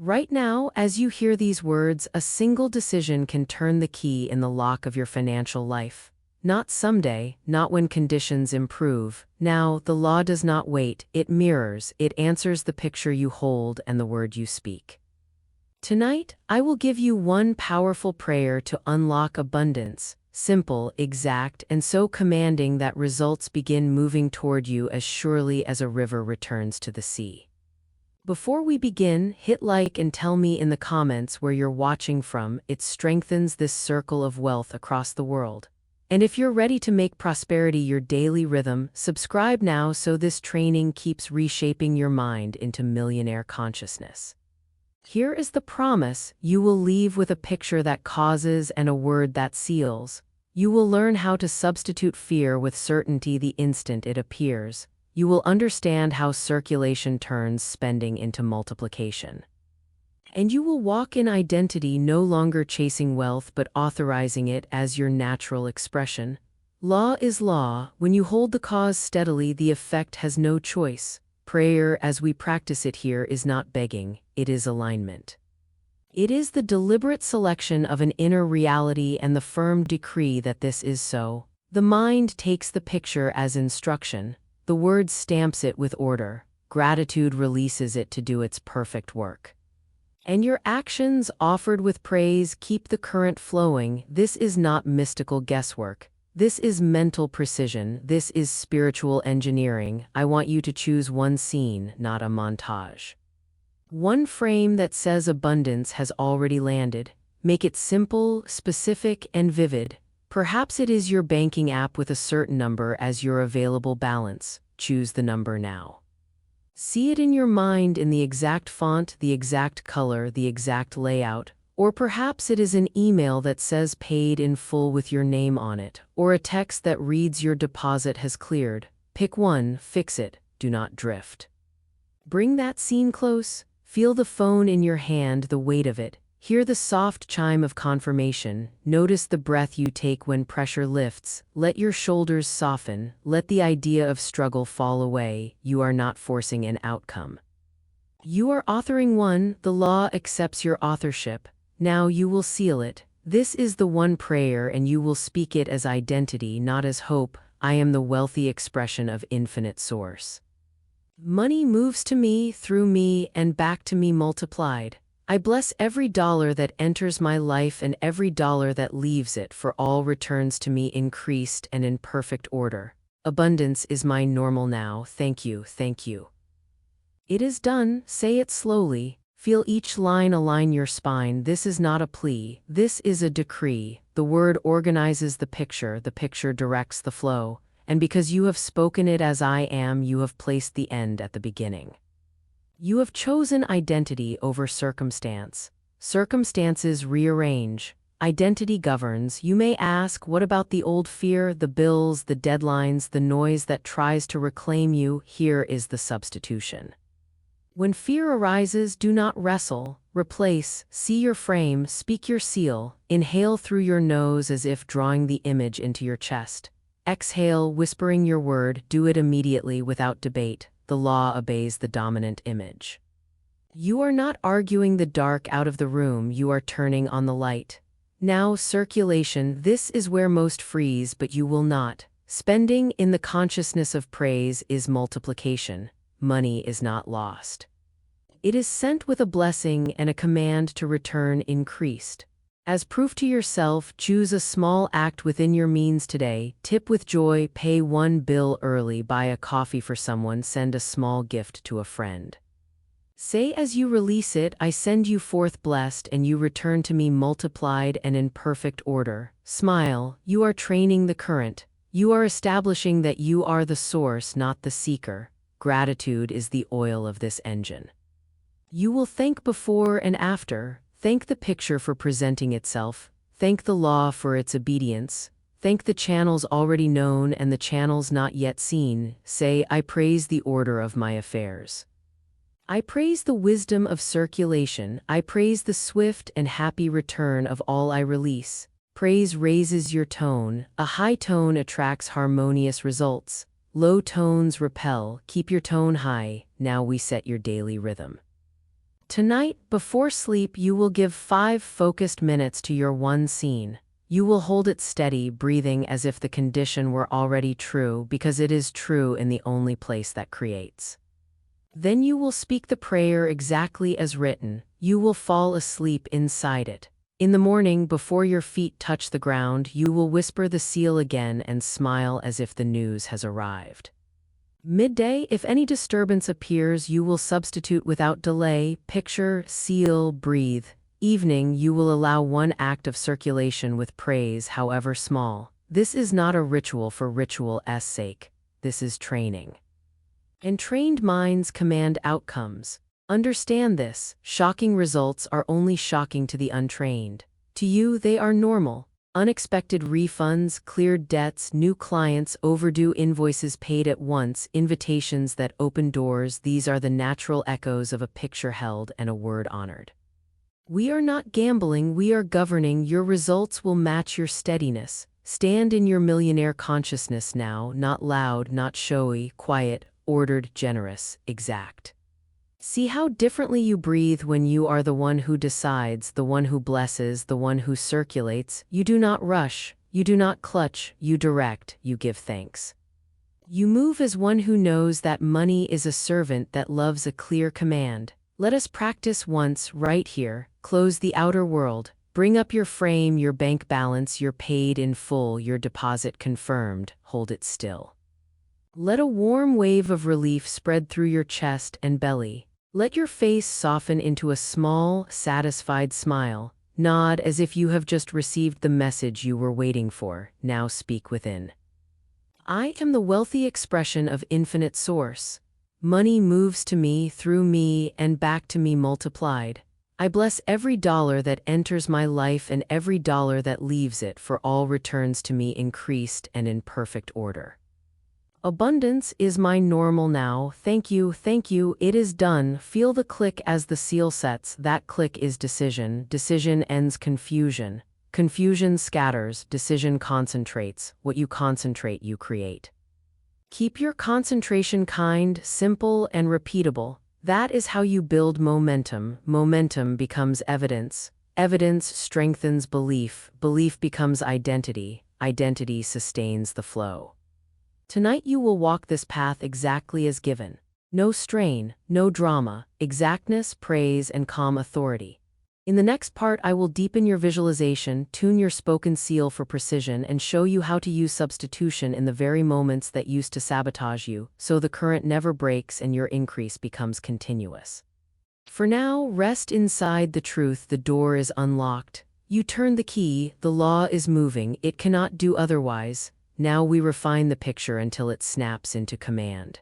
Right now, as you hear these words, a single decision can turn the key in the lock of your financial life. Not someday, not when conditions improve. Now, the law does not wait, it mirrors, it answers the picture you hold and the word you speak. Tonight, I will give you one powerful prayer to unlock abundance, simple, exact, and so commanding that results begin moving toward you as surely as a river returns to the sea. Before we begin, hit like and tell me in the comments where you're watching from. It strengthens this circle of wealth across the world. And if you're ready to make prosperity your daily rhythm, subscribe now so this training keeps reshaping your mind into millionaire consciousness. Here is the promise: you will leave with a picture that causes and a word that seals. You will learn how to substitute fear with certainty the instant it appears. You will understand how circulation turns spending into multiplication. And you will walk in identity, no longer chasing wealth but authorizing it as your natural expression. Law is law. When you hold the cause steadily, the effect has no choice. Prayer, as we practice it here, is not begging, it is alignment. It is the deliberate selection of an inner reality and the firm decree that this is so. The mind takes the picture as instruction. The word stamps it with order. Gratitude releases it to do its perfect work. And your actions, offered with praise, keep the current flowing. This is not mystical guesswork. This is mental precision. This is spiritual engineering. I want you to choose one scene, not a montage. One frame that says abundance has already landed. Make it simple, specific, and vivid. Perhaps it is your banking app with a certain number as your available balance. Choose the number now. See it in your mind in the exact font, the exact color, the exact layout. Or perhaps it is an email that says paid in full with your name on it, or a text that reads your deposit has cleared. Pick one, fix it, do not drift. Bring that scene close. Feel the phone in your hand, the weight of it. Hear the soft chime of confirmation. Notice the breath you take when pressure lifts. Let your shoulders soften. Let the idea of struggle fall away. You are not forcing an outcome. You are authoring one. The law accepts your authorship. Now you will seal it. This is the one prayer, and you will speak it as identity, not as hope. I am the wealthy expression of infinite source. Money moves to me, through me, and back to me multiplied. I bless every dollar that enters my life and every dollar that leaves it, for all returns to me increased and in perfect order. Abundance is my normal now. Thank you, thank you. It is done. Say it slowly. Feel each line align your spine. This is not a plea. This is a decree. The word organizes the picture directs the flow. And because you have spoken it as I am, you have placed the end at the beginning. You have chosen identity over circumstance. Circumstances rearrange. Identity governs. You may ask, what about the old fear, the bills, the deadlines, the noise that tries to reclaim you? Here is the substitution. When fear arises, do not wrestle. Replace. See your frame, speak your seal. Inhale through your nose as if drawing the image into your chest. Exhale, whispering your word. Do it immediately without debate. The law obeys the dominant image. You are not arguing the dark out of the room, you are turning on the light. Now, circulation. This is where most freeze, but you will not. Spending in the consciousness of praise is multiplication. Money is not lost. It is sent with a blessing and a command to return increased. As proof to yourself, choose a small act within your means today. Tip with joy, pay one bill early, buy a coffee for someone, send a small gift to a friend. Say as you release it, I send you forth blessed, and you return to me multiplied and in perfect order. Smile. You are training the current. You are establishing that you are the source, not the seeker. Gratitude is the oil of this engine. You will thank before and after. Thank the picture for presenting itself. Thank the law for its obedience. Thank the channels already known and the channels not yet seen. Say, I praise the order of my affairs. I praise the wisdom of circulation. I praise the swift and happy return of all I release. Praise raises your tone. A high tone attracts harmonious results. Low tones repel. Keep your tone high. Now we set your daily rhythm. Tonight, before sleep, you will give 5 focused minutes to your one scene. You will hold it steady, breathing as if the condition were already true, because it is true in the only place that creates. Then you will speak the prayer exactly as written. You will fall asleep inside it. In the morning, before your feet touch the ground, you will whisper the seal again and smile as if the news has arrived. Midday, if any disturbance appears, you will substitute without delay, picture, seal, breathe. Evening, you will allow one act of circulation with praise, however small. This is not a ritual for ritual's sake. This is training. And trained minds command outcomes. Understand this: shocking results are only shocking to the untrained. To you, they are normal. Unexpected refunds, cleared debts, new clients, overdue invoices paid at once, invitations that open doors, these are the natural echoes of a picture held and a word honored. We are not gambling, we are governing. Your results will match your steadiness. Stand in your millionaire consciousness now, not loud, not showy, quiet, ordered, generous, exact. See how differently you breathe when you are the one who decides, the one who blesses, the one who circulates. You do not rush, you do not clutch, you direct, you give thanks. You move as one who knows that money is a servant that loves a clear command. Let us practice once, right here. Close the outer world. Bring up your frame, your bank balance, your paid in full, your deposit confirmed. Hold it still. Let a warm wave of relief spread through your chest and belly. Let your face soften into a small, satisfied smile. Nod as if you have just received the message you were waiting for. Now speak within. I am the wealthy expression of infinite source. Money moves to me, through me, and back to me multiplied. I bless every dollar that enters my life and every dollar that leaves it, for all returns to me increased and in perfect order. Abundance is my normal now. Thank you, it is done. Feel the click as the seal sets. That click is decision. Decision ends confusion. Confusion scatters. Decision concentrates. What you concentrate, you create. Keep your concentration kind, simple, and repeatable. That is how you build momentum. Momentum becomes evidence. Evidence strengthens belief. Belief becomes identity. Identity sustains the flow. Tonight you will walk this path exactly as given. No strain, no drama, exactness, praise, and calm authority. In the next part, I will deepen your visualization, tune your spoken seal for precision, and show you how to use substitution in the very moments that used to sabotage you, so the current never breaks and your increase becomes continuous. For now, rest inside the truth. The door is unlocked. You turn the key, the law is moving, it cannot do otherwise. Now we refine the picture until it snaps into command.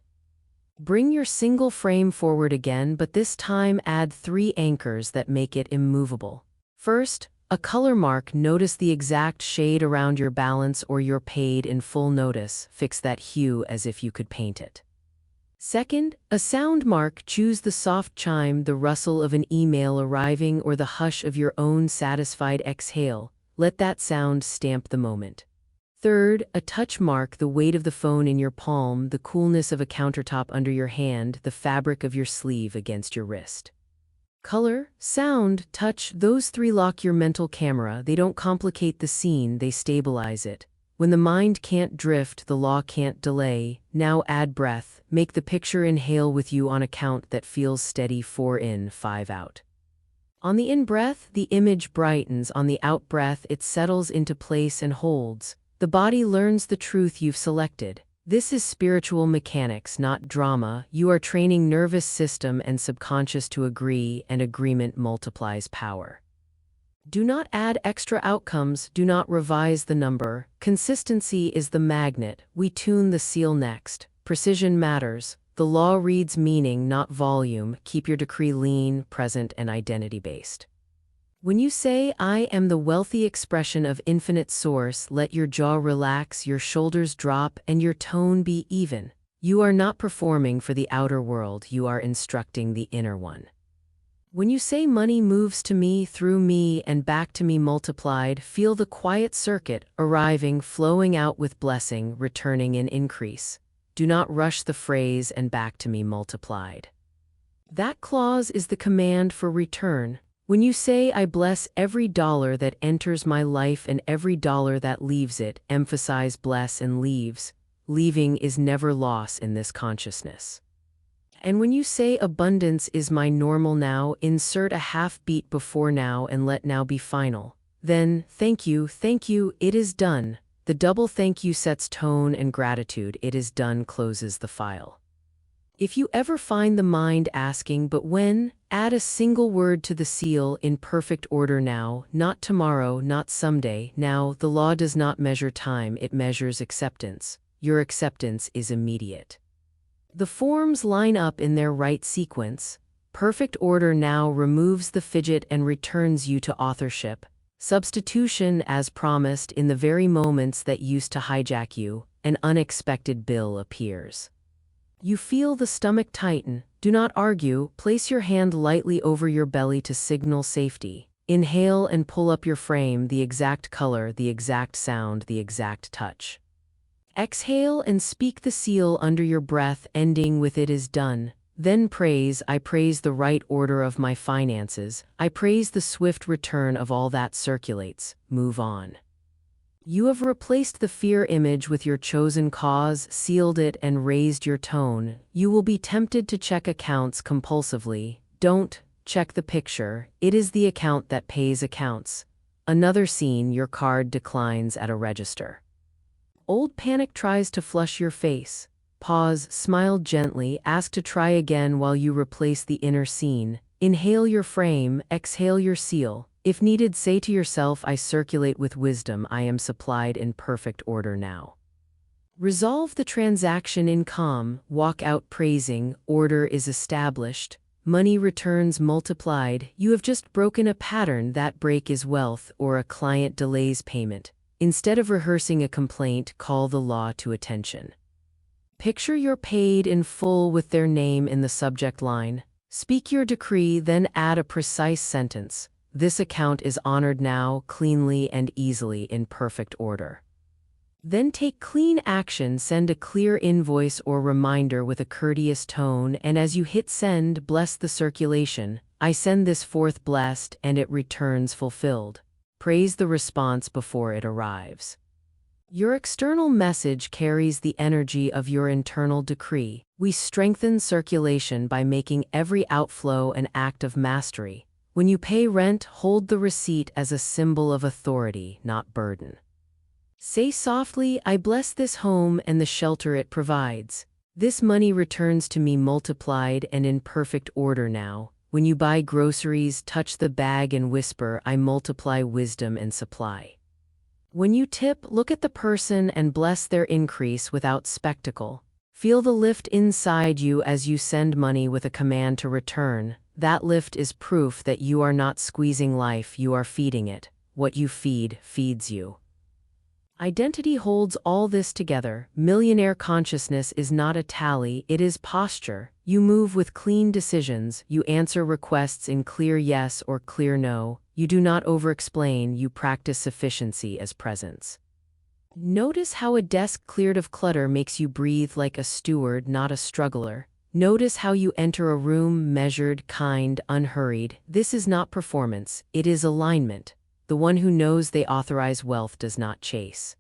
Bring your single frame forward again, but this time add 3 anchors that make it immovable. First, a color mark. Notice the exact shade around your balance or your paid in full. Notice, fix that hue as if you could paint it. Second, a sound mark. Choose the soft chime, the rustle of an email arriving, or the hush of your own satisfied exhale. Let that sound stamp the moment. Third, a touch mark. The weight of the phone in your palm, the coolness of a countertop under your hand, the fabric of your sleeve against your wrist. Color, sound, touch, those 3 lock your mental camera. They don't complicate the scene, they stabilize it. When the mind can't drift, the law can't delay. Now add breath. Make the picture inhale with you on a count that feels steady. 4 in, 5 out. On the in-breath, the image brightens. On the out-breath, it settles into place and holds. The body learns the truth you've selected. This is spiritual mechanics, not drama. You are training nervous system and subconscious to agree, and agreement multiplies power. Do not add extra outcomes, do not revise the number. Consistency is the magnet. We tune the seal next. Precision matters. The law reads meaning, not volume. Keep your decree lean, present, and identity-based. When you say, I am the wealthy expression of infinite source, let your jaw relax, your shoulders drop, and your tone be even. You are not performing for the outer world, you are instructing the inner one. When you say money moves to me, through me, and back to me multiplied, feel the quiet circuit, arriving, flowing out with blessing, returning in increase. Do not rush the phrase, and back to me multiplied. That clause is the command for return. When you say, I bless every dollar that enters my life and every dollar that leaves it, emphasize bless and leaves. Leaving is never loss in this consciousness. And when you say abundance is my normal now, insert a half beat before now and let now be final. Then, thank you, it is done. The double thank you sets tone and gratitude, it is done closes the file. If you ever find the mind asking, but when, add a single word to the seal in perfect order now, not tomorrow, not someday. Now, the law does not measure time, it measures acceptance. Your acceptance is immediate. The forms line up in their right sequence. Perfect order now removes the fidget and returns you to authorship. Substitution, as promised, in the very moments that used to hijack you, an unexpected bill appears. You feel the stomach tighten. Do not argue, place your hand lightly over your belly to signal safety. Inhale and pull up your frame, the exact color, the exact sound, the exact touch. Exhale and speak the seal under your breath, ending with it is done. Then praise, I praise the right order of my finances. I praise the swift return of all that circulates. Move on. You have replaced the fear image with your chosen cause, sealed it, and raised your tone. You will be tempted to check accounts compulsively. Don't check the picture. It is the account that pays accounts. Another scene, your card declines at a register. Old panic tries to flush your face. Pause, smile gently, ask to try again while you replace the inner scene. Inhale your frame, exhale your seal. If needed, say to yourself, I circulate with wisdom, I am supplied in perfect order now. Resolve the transaction in calm, walk out praising, order is established. Money returns multiplied. You have just broken a pattern, that break is wealth, or a client delays payment. Instead of rehearsing a complaint, call the law to attention. Picture you're paid in full with their name in the subject line. Speak your decree, then add a precise sentence. This account is honored now, cleanly and easily in perfect order. Then take clean action, send a clear invoice or reminder with a courteous tone, and as you hit send, bless the circulation. I send this forth blessed, and it returns fulfilled. Praise the response before it arrives. Your external message carries the energy of your internal decree. We strengthen circulation by making every outflow an act of mastery. When you pay rent, hold the receipt as a symbol of authority, not burden. Say softly, I bless this home and the shelter it provides. This money returns to me multiplied and in perfect order now. When you buy groceries, touch the bag and whisper, I multiply wisdom and supply. When you tip, look at the person and bless their increase without spectacle. Feel the lift inside you as you send money with a command to return. That lift is proof that you are not squeezing life, you are feeding it. What you feed, feeds you. Identity holds all this together. Millionaire consciousness is not a tally, it is posture. You move with clean decisions, you answer requests in clear yes or clear no. You do not over-explain, you practice sufficiency as presence. Notice how a desk cleared of clutter makes you breathe like a steward, not a struggler. Notice how you enter a room measured, kind, unhurried. This is not performance, it is alignment. The one who knows they authorize wealth does not chase.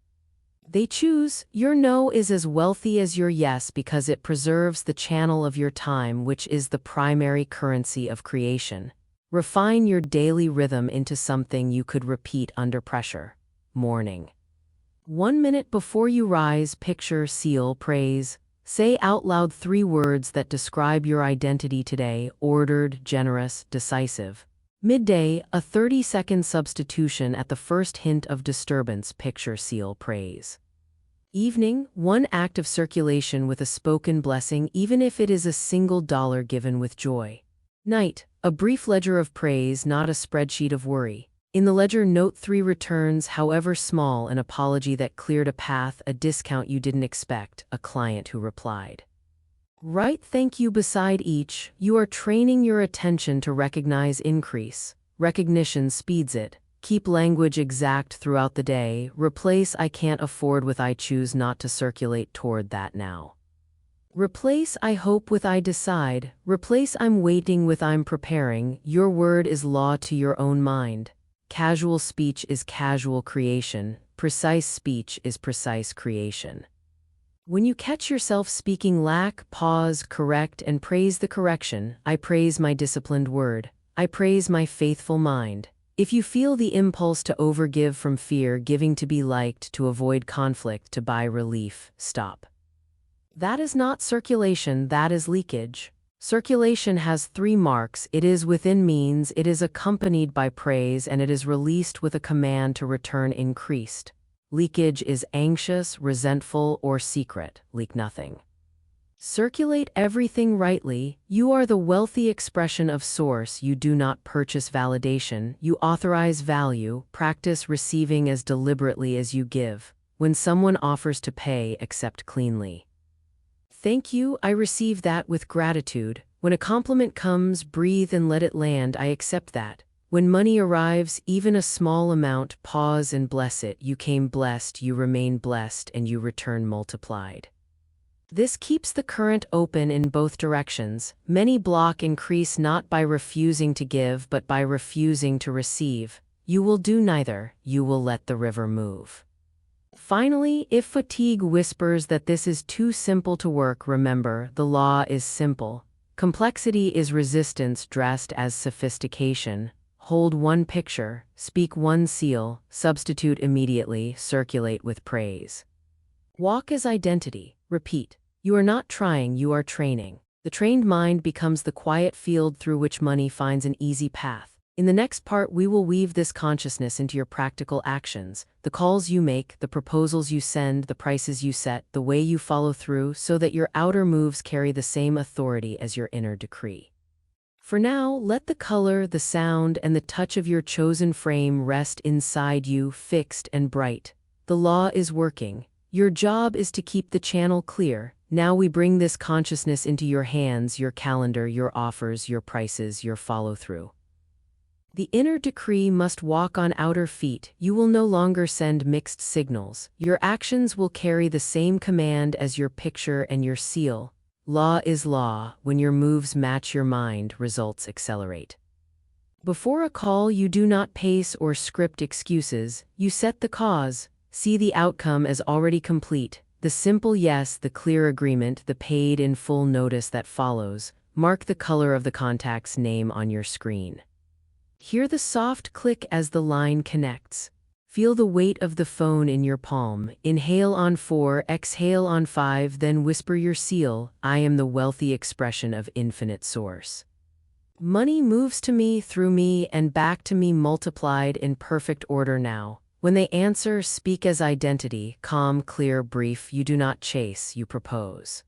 They choose. Your no is as wealthy as your yes because it preserves the channel of your time, which is the primary currency of creation. Refine your daily rhythm into something you could repeat under pressure. Morning. 1 minute before you rise, picture, seal, praise. Say out loud 3 words that describe your identity today: ordered, generous, decisive. Midday, a 30-second substitution at the first hint of disturbance, picture, seal, praise. Evening, 1 act of circulation with a spoken blessing, even if it is a single dollar given with joy. Night, a brief ledger of praise, not a spreadsheet of worry. In the ledger, note 3 returns, however small, an apology that cleared a path, a discount you didn't expect, a client who replied. Write thank you beside each. You are training your attention to recognize increase. Recognition speeds it. Keep language exact throughout the day. Replace I can't afford with I choose not to circulate toward that now. Replace I hope with I decide. Replace I'm waiting with I'm preparing. Your word is law to your own mind. Casual speech is casual creation. Precise speech is precise creation. When you catch yourself speaking lack, pause, correct, and praise the correction. I praise my disciplined word. I praise my faithful mind. If you feel the impulse to overgive from fear, giving to be liked, to avoid conflict, to buy relief, stop. That is not circulation, that is leakage. Circulation has 3 marks: it is within means, it is accompanied by praise, and it is released with a command to return increased. Leakage is anxious, resentful, or secret. Leak nothing. Circulate everything rightly. You are the wealthy expression of source. You do not purchase validation. You authorize value. Practice receiving as deliberately as you give. When someone offers to pay, accept cleanly. Thank you, I receive that with gratitude. When a compliment comes, breathe and let it land. I accept that. When money arrives, even a small amount, pause and bless it. You came blessed, you remain blessed, and you return multiplied. This keeps the current open in both directions. Many block increase not by refusing to give, but by refusing to receive. You will do neither. You will let the river move. Finally, if fatigue whispers that this is too simple to work, remember, the law is simple. Complexity is resistance dressed as sophistication. Hold one picture, speak one seal, substitute immediately, circulate with praise. Walk as identity. Repeat. You are not trying, you are training. The trained mind becomes the quiet field through which money finds an easy path. In the next part, we will weave this consciousness into your practical actions, the calls you make, the proposals you send, the prices you set, the way you follow through, so that your outer moves carry the same authority as your inner decree. For now, let the color, the sound, and the touch of your chosen frame rest inside you, fixed and bright. The law is working. Your job is to keep the channel clear. Now we bring this consciousness into your hands, your calendar, your offers, your prices, your follow-through. The inner decree must walk on outer feet. You will no longer send mixed signals. Your actions will carry the same command as your picture and your seal. Law is law. When your moves match your mind, results accelerate. Before a call, you do not pace or script excuses. You set the cause. See the outcome as already complete. The simple yes, the clear agreement, the paid in full notice that follows. Mark the color of the contact's name on your screen. Hear the soft click as the line connects. Feel the weight of the phone in your palm. Inhale on 4, exhale on 5, then whisper your seal. I am the wealthy expression of infinite source. Money moves to me, through me, and back to me multiplied in perfect order now. When they answer, speak as identity, calm, clear, brief. You do not chase, you propose.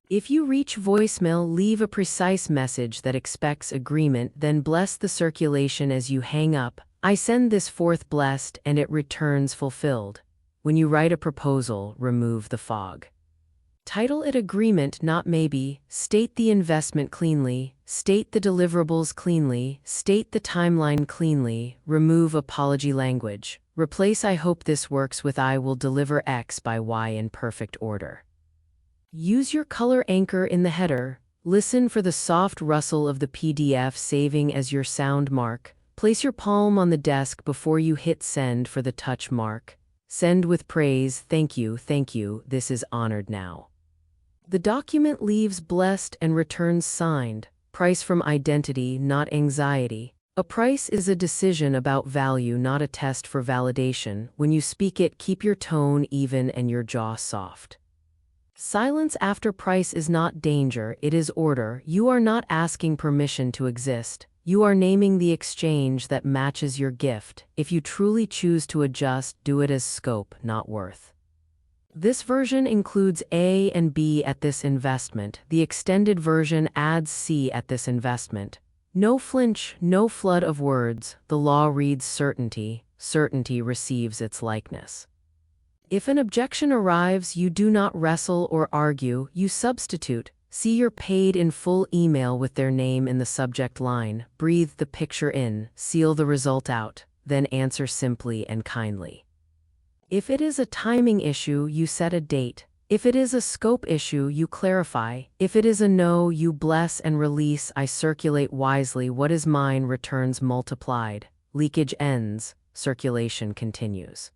If you reach voicemail, leave a precise message that expects agreement, then bless the circulation as you hang up. I send this forth blessed, and it returns fulfilled. When you write a proposal, remove the fog. Title it agreement, not maybe. State the investment cleanly. State the deliverables cleanly. State the timeline cleanly. Remove apology language. Replace I hope this works with I will deliver X by Y in perfect order. Use your color anchor in the header. Listen for the soft rustle of the PDF saving as your sound mark. Place your palm on the desk before you hit send for the touch mark. Send with praise, thank you, this is honored now. The document leaves blessed and returns signed. Price from identity, not anxiety. A price is a decision about value, not a test for validation. When you speak it, keep your tone even and your jaw soft. Silence after price is not danger, it is order. You are not asking permission to exist. You are naming the exchange that matches your gift. If you truly choose to adjust, do it as scope, not worth. This version includes A and B at this investment. The extended version adds C at this investment. No flinch, no flood of words. The law reads certainty. Certainty receives its likeness. If an objection arrives, you do not wrestle or argue, you substitute. See your paid in full email with their name in the subject line. Breathe the picture in, seal the result out, then answer simply and kindly. If it is a timing issue, you set a date. If it is a scope issue, you clarify. If it is a no, you bless and release. I circulate wisely. What is mine returns multiplied. Leakage ends, circulation continues.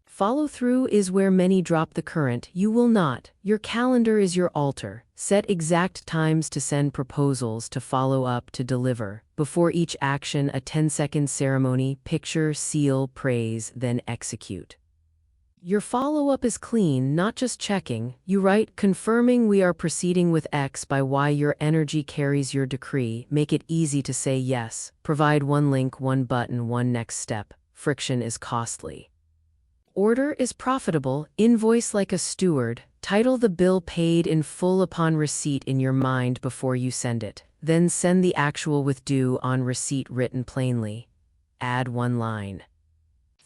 Follow through is where many drop the current. You will not. Your calendar is your altar. Set exact times to send proposals, to follow up, to deliver. Before each action, a 10-second ceremony. Picture, seal, praise, then execute. Your follow-up is clean, not just checking. You write, confirming we are proceeding with X by Y. Your energy carries your decree. Make it easy to say yes. Provide one link, one button, one next step. Friction is costly. Order is profitable. Invoice like a steward. Title the bill paid in full upon receipt in your mind before you send it. Then send the actual with due on receipt written plainly. Add one line.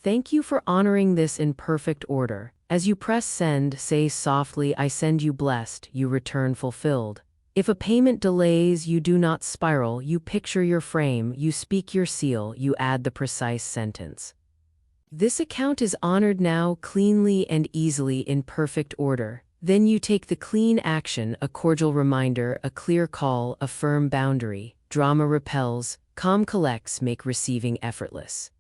Thank you for honoring this in perfect order. As you press send, say softly, I send you blessed, you return fulfilled. If a payment delays, you do not spiral, you picture your frame, you speak your seal, you add the precise sentence. This account is honored now, cleanly and easily, in perfect order. Then you take the clean action, a cordial reminder, a clear call, a firm boundary. Drama repels, calm collects, make receiving effortless.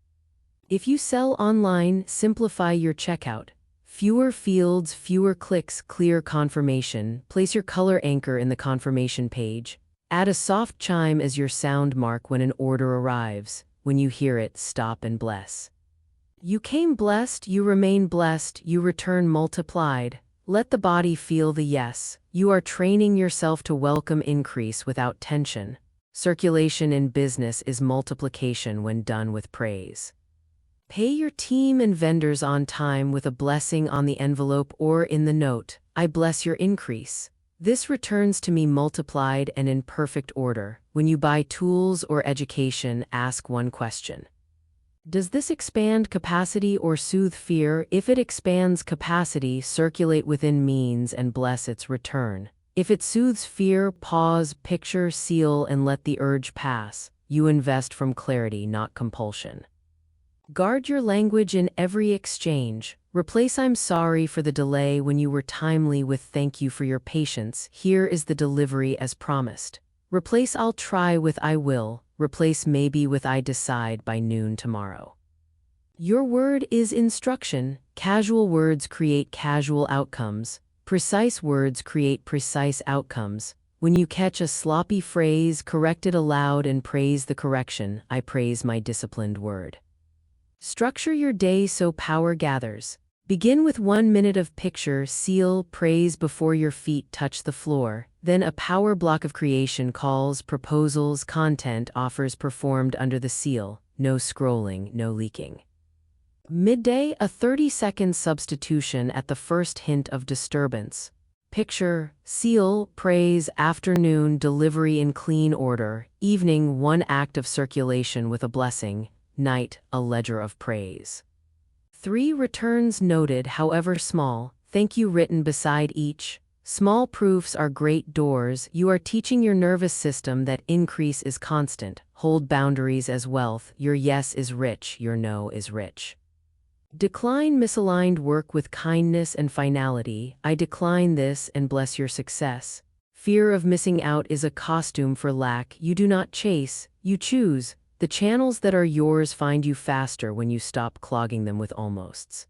If you sell online, simplify your checkout. Fewer fields, fewer clicks, clear confirmation. Place your color anchor in the confirmation page. Add a soft chime as your sound mark when an order arrives. When you hear it, stop and bless. You came blessed, you remain blessed, you return multiplied. Let the body feel the yes. You are training yourself to welcome increase without tension. Circulation in business is multiplication when done with praise. Pay your team and vendors on time with a blessing on the envelope or in the note. I bless your increase. This returns to me multiplied and in perfect order. When you buy tools or education, ask one question. Does this expand capacity or soothe fear? If it expands capacity, circulate within means and bless its return. If it soothes fear, pause, picture, seal, and let the urge pass. You invest from clarity, not compulsion. Guard your language in every exchange. Replace I'm sorry for the delay when you were timely with thank you for your patience. Here is the delivery as promised. Replace I'll try with I will. Replace maybe with I decide by noon tomorrow. Your word is instruction. Casual words create casual outcomes. Precise words create precise outcomes. When you catch a sloppy phrase, correct it aloud and praise the correction. I praise my disciplined word. Structure your day so power gathers. Begin with 1 minute of picture, seal, praise before your feet touch the floor. Then a power block of creation, calls, proposals, content, offers performed under the seal. No scrolling, no leaking. Midday, a 30-second substitution at the first hint of disturbance. Picture, seal, praise. Afternoon, delivery in clean order. Evening, one act of circulation with a blessing. Night, a ledger of praise. 3 returns noted, however small. Thank you written beside each. Small proofs are great doors. You are teaching your nervous system that increase is constant. Hold boundaries as wealth. Your yes is rich, your no is rich. Decline misaligned work with kindness and finality. I decline this and bless your success. Fear of missing out is a costume for lack. You do not chase, you choose. The channels that are yours find you faster when you stop clogging them with almosts.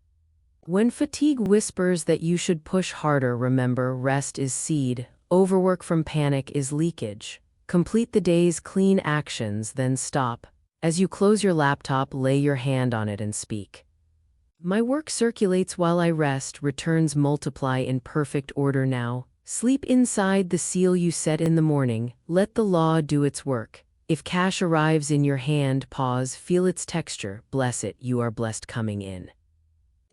When fatigue whispers that you should push harder, remember, rest is seed. Overwork from panic is leakage. Complete the day's clean actions, then stop. As you close your laptop, lay your hand on it and speak. My work circulates while I rest, returns multiply in perfect order now. Sleep inside the seal you set in the morning. Let the law do its work. If cash arrives in your hand, pause, feel its texture, bless it, you are blessed coming in.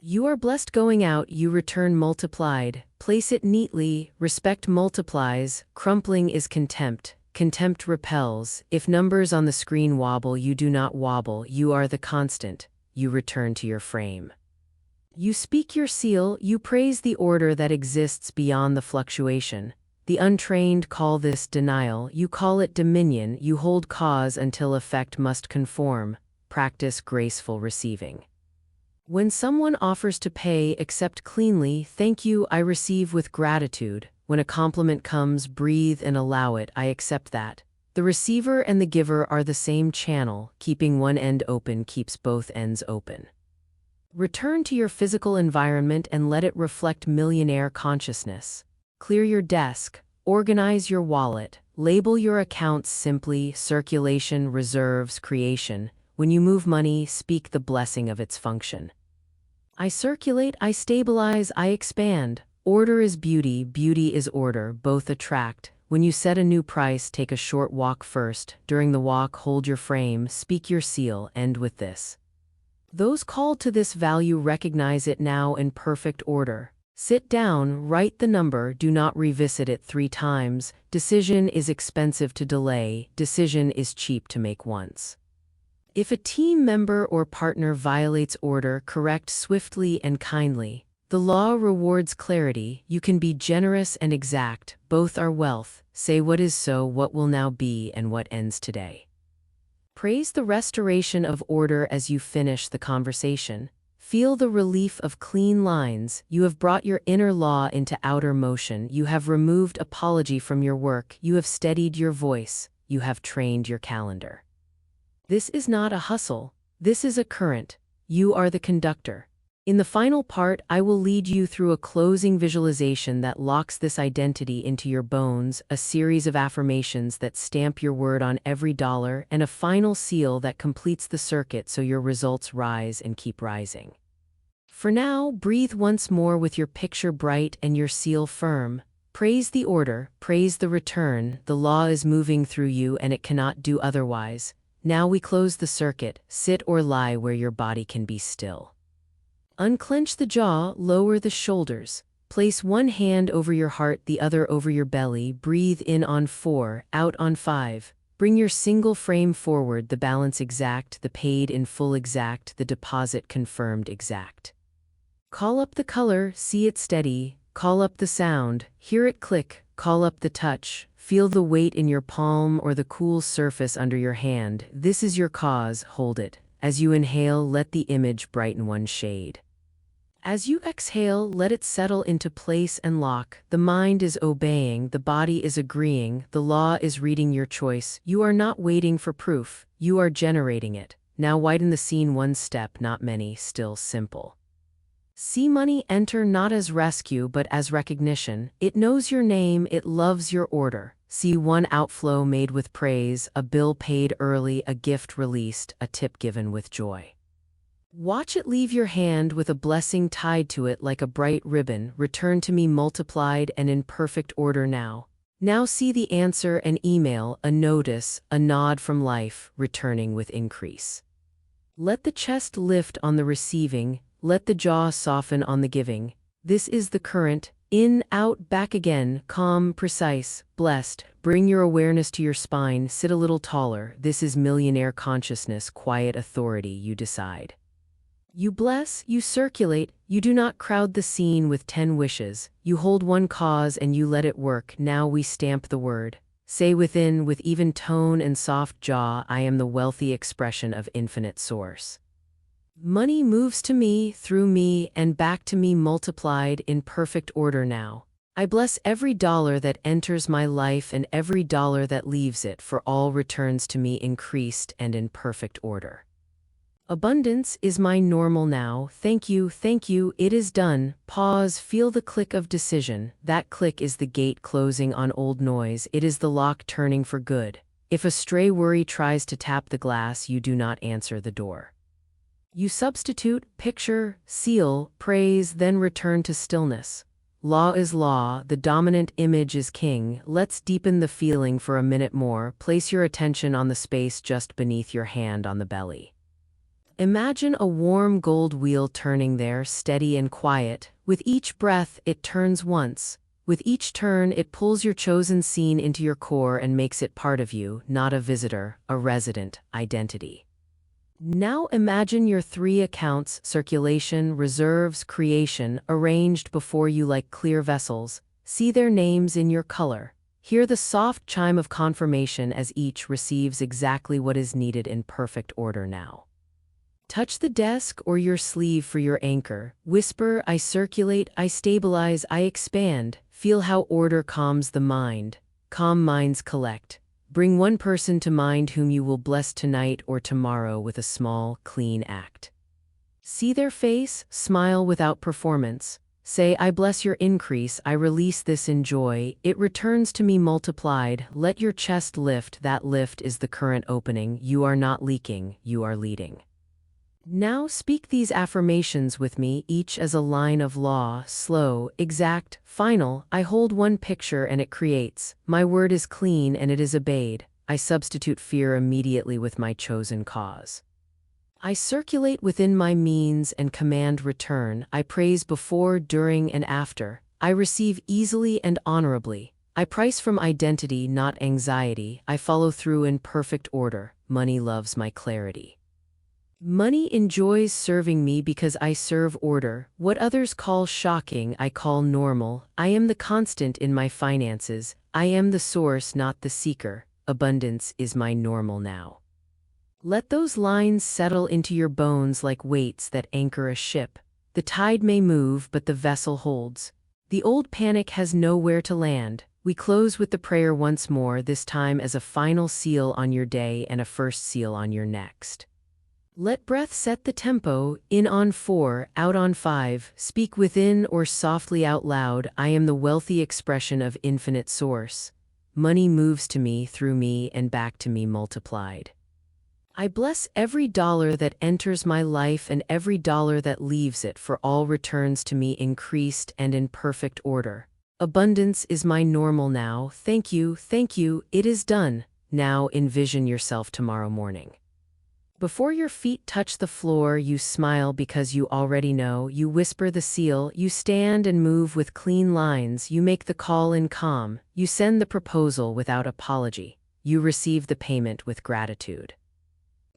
You are blessed going out, you return multiplied. Place it neatly, respect multiplies, crumpling is contempt. Contempt repels. If numbers on the screen wobble, you do not wobble, you are the constant. You return to your frame. You speak your seal, you praise the order that exists beyond the fluctuation. The untrained call this denial, you call it dominion, you hold cause until effect must conform. Practice graceful receiving. When someone offers to pay, accept cleanly, thank you, I receive with gratitude. When a compliment comes, breathe and allow it, I accept that. The receiver and the giver are the same channel, keeping one end open keeps both ends open. Return to your physical environment and let it reflect millionaire consciousness. Clear your desk, organize your wallet, label your accounts simply, circulation, reserves, creation. When you move money, speak the blessing of its function. I circulate, I stabilize, I expand. Order is beauty, beauty is order, both attract. When you set a new price, take a short walk first. During the walk, hold your frame, speak your seal, end with this. Those called to this value recognize it now in perfect order. Sit down, write the number, do not revisit it 3 times. Decision is expensive to delay, decision is cheap to make once. If a team member or partner violates order, correct swiftly and kindly. The law rewards clarity, you can be generous and exact, both are wealth. Say what is so, what will now be, and what ends today. Praise the restoration of order as you finish the conversation. Feel the relief of clean lines, you have brought your inner law into outer motion, you have removed apology from your work, you have steadied your voice, you have trained your calendar. This is not a hustle, this is a current. You are the conductor. In the final part, I will lead you through a closing visualization that locks this identity into your bones, a series of affirmations that stamp your word on every dollar, and a final seal that completes the circuit so your results rise and keep rising. For now, breathe once more with your picture bright and your seal firm. Praise the order, praise the return, the law is moving through you and it cannot do otherwise. Now we close the circuit, sit or lie where your body can be still. Unclench the jaw, lower the shoulders. Place one hand over your heart, the other over your belly. Breathe in on 4, out on 5. Bring your single frame forward, the balance exact, the paid in full exact, the deposit confirmed exact. Call up the color, see it steady. Call up the sound, hear it click. Call up the touch. Feel the weight in your palm or the cool surface under your hand. This is your cause, hold it. As you inhale, let the image brighten one shade. As you exhale, let it settle into place and lock. The mind is obeying, the body is agreeing, the law is reading your choice. You are not waiting for proof, you are generating it. Now widen the scene one step, not many, still simple. See money enter not as rescue but as recognition. It knows your name, it loves your order. See one outflow made with praise, a bill paid early, a gift released, a tip given with joy. Watch it leave your hand with a blessing tied to it like a bright ribbon. Return to me multiplied and in perfect order now. Now see the answer, an email, a notice, a nod from life, returning with increase. Let the chest lift on the receiving, let the jaw soften on the giving. This is the current, in, out, back again, calm, precise, blessed. Bring your awareness to your spine, sit a little taller. This is millionaire consciousness, quiet authority, you decide. You bless, you circulate, you do not crowd the scene with 10 wishes. You hold one cause and you let it work. Now we stamp the word. Say within, with even tone and soft jaw, I am the wealthy expression of infinite source. Money moves to me, through me, and back to me multiplied in perfect order now. I bless every dollar that enters my life and every dollar that leaves it, for all returns to me increased and in perfect order. Abundance is my normal now. Thank you, it is done. Pause, feel the click of decision. That click is the gate closing on old noise. It is the lock turning for good. If a stray worry tries to tap the glass, you do not answer the door. You substitute, picture, seal, praise, then return to stillness. Law is law, the dominant image is king. Let's deepen the feeling for a minute more. Place your attention on the space just beneath your hand on the belly. Imagine a warm gold wheel turning there, steady and quiet. With each breath, it turns once. With each turn, it pulls your chosen scene into your core and makes it part of you, not a visitor, a resident, identity. Now imagine your 3 accounts, circulation, reserves, creation, arranged before you like clear vessels. See their names in your color. Hear the soft chime of confirmation as each receives exactly what is needed in perfect order now. Touch the desk or your sleeve for your anchor. Whisper, I circulate, I stabilize, I expand. Feel how order calms the mind. Calm minds collect. Bring one person to mind whom you will bless tonight or tomorrow with a small, clean act. See their face, smile without performance. Say, I bless your increase, I release this in joy, it returns to me multiplied. Let your chest lift, that lift is the current opening. You are not leaking, you are leading. Now speak these affirmations with me, each as a line of law, slow, exact, final. I hold one picture and it creates. My word is clean and it is obeyed. I substitute fear immediately with my chosen cause. I circulate within my means and command return. I praise before, during, and after. I receive easily and honorably. I price from identity, not anxiety. I follow through in perfect order. Money loves my clarity. Money enjoys serving me because I serve order. What others call shocking, I call normal. I am the constant in my finances. I am the source, not the seeker. Abundance is my normal now. Let those lines settle into your bones like weights that anchor a ship. The tide may move, but the vessel holds. The old panic has nowhere to land. We close with the prayer once more, this time as a final seal on your day and a first seal on your next. Let breath set the tempo, in on 4, out on 5, speak within or softly out loud. I am the wealthy expression of infinite source. Money moves to me, through me, and back to me multiplied. I bless every dollar that enters my life and every dollar that leaves it, for all returns to me increased and in perfect order. Abundance is my normal now. Thank you, it is done. Now envision yourself tomorrow morning. Before your feet touch the floor, you smile because you already know. You whisper the seal. You stand and move with clean lines. You make the call in calm. You send the proposal without apology. You receive the payment with gratitude.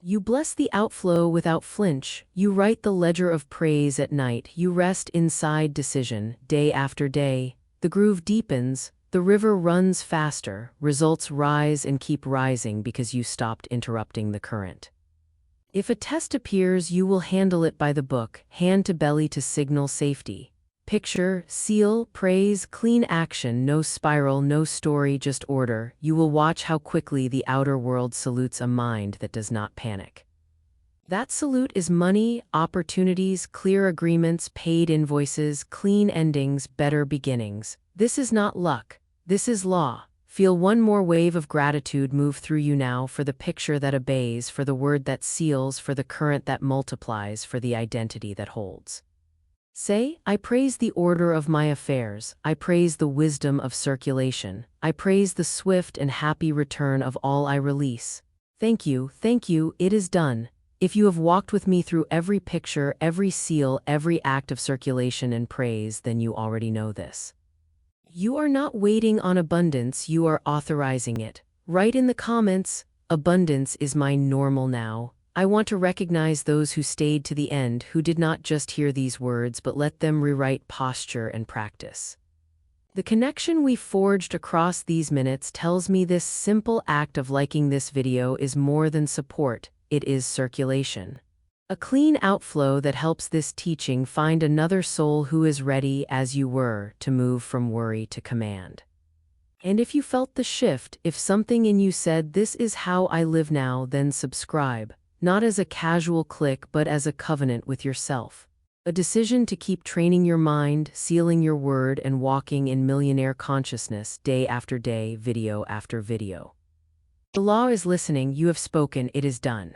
You bless the outflow without flinch. You write the ledger of praise at night. You rest inside decision, day after day. The groove deepens. The river runs faster. Results rise and keep rising because you stopped interrupting the current. If a test appears, you will handle it by the book, hand to belly to signal safety. Picture, seal, praise, clean action, no spiral, no story, just order. You will watch how quickly the outer world salutes a mind that does not panic. That salute is money, opportunities, clear agreements, paid invoices, clean endings, better beginnings. This is not luck. This is law. Feel one more wave of gratitude move through you now, for the picture that obeys, for the word that seals, for the current that multiplies, for the identity that holds. Say, I praise the order of my affairs. I praise the wisdom of circulation. I praise the swift and happy return of all I release. Thank you, it is done. If you have walked with me through every picture, every seal, every act of circulation and praise, then you already know this. You are not waiting on abundance, you are authorizing it. Write in the comments, abundance is my normal now. I want to recognize those who stayed to the end, who did not just hear these words, but let them rewrite posture and practice. The connection we forged across these minutes tells me this simple act of liking this video is more than support, it is circulation. A clean outflow that helps this teaching find another soul who is ready, as you were, to move from worry to command. And if you felt the shift, if something in you said, this is how I live now, then subscribe, not as a casual click but as a covenant with yourself. A decision to keep training your mind, sealing your word, and walking in millionaire consciousness day after day, video after video. The law is listening, you have spoken, it is done.